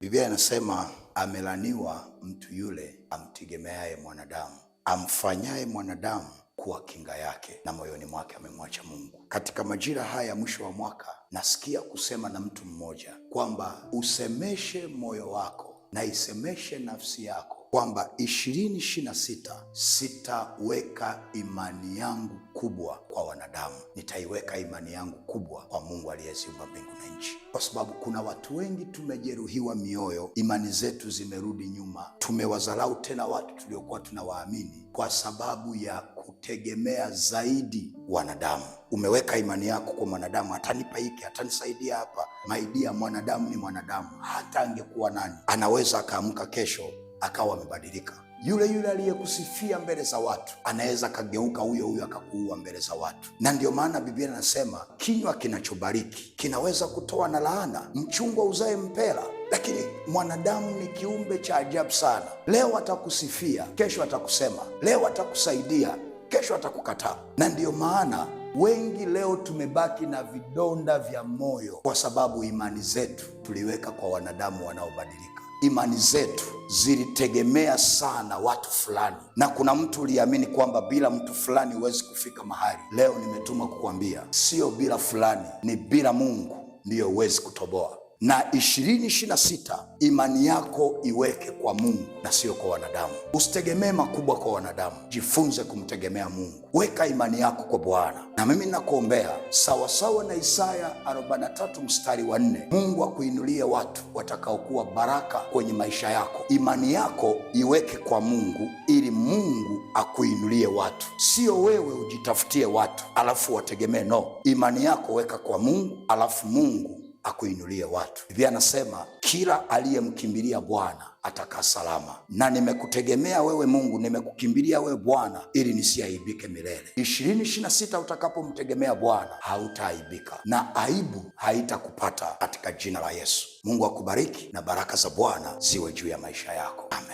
Biblia inasema amelaniwa mtu yule amtegemeaye mwanadamu, amfanyaye mwanadamu kuwa kinga yake, na moyoni mwake amemwacha Mungu. Katika majira haya ya mwisho wa mwaka, nasikia kusema na mtu mmoja kwamba usemeshe moyo wako na isemeshe nafsi yako kwamba 2026 sitaweka imani yangu kubwa kwa wanadamu, nitaiweka imani yangu kubwa kwa Mungu aliyeziumba mbingu na nchi. Kwa sababu kuna watu wengi tumejeruhiwa mioyo, imani zetu zimerudi nyuma, tumewadharau tena watu tuliokuwa tunawaamini kwa sababu ya kutegemea zaidi wanadamu. Umeweka imani yako kwa mwanadamu, atanipa hiki, atanisaidia hapa. Maidia, mwanadamu ni mwanadamu. Hata angekuwa nani, anaweza akaamka kesho akawa amebadilika. Yule aliyekusifia mbele za watu anaweza kageuka huyo akakuua mbele za watu. Na ndio maana Biblia inasema kinywa kinachobariki kinaweza kutoa na laana. Mchungwa uzae mpera. Lakini mwanadamu ni kiumbe cha ajabu sana. Leo atakusifia, kesho atakusema. Leo atakusaidia, kesho atakukataa. Na ndio maana wengi leo tumebaki na vidonda vya moyo, kwa sababu imani zetu tuliweka kwa wanadamu wanaobadilika. Imani zetu zilitegemea sana watu fulani, na kuna mtu uliamini kwamba bila mtu fulani huwezi kufika mahali. Leo nimetuma kukwambia, sio bila fulani, ni bila Mungu ndiyo huwezi kutoboa. Na 2026 imani yako iweke kwa Mungu na sio kwa wanadamu. Usitegemee makubwa kwa wanadamu, jifunze kumtegemea Mungu. Weka imani yako kwa Bwana. Na mimi nakuombea sawasawa na Isaya 43 mstari wa 4, Mungu akuinulie watu watakaokuwa baraka kwenye maisha yako. Imani yako iweke kwa Mungu ili Mungu akuinulie watu, sio wewe ujitafutie watu alafu wategemee. No, imani yako weka kwa Mungu alafu Mungu akuinulie watu. Biblia anasema kila aliyemkimbilia Bwana atakaa salama. Na nimekutegemea wewe Mungu, nimekukimbilia wewe Bwana ili nisiaibike milele. 2026 utakapomtegemea Bwana hautaaibika na aibu haitakupata katika jina la Yesu. Mungu akubariki na baraka za Bwana ziwe juu ya maisha yako. Amen.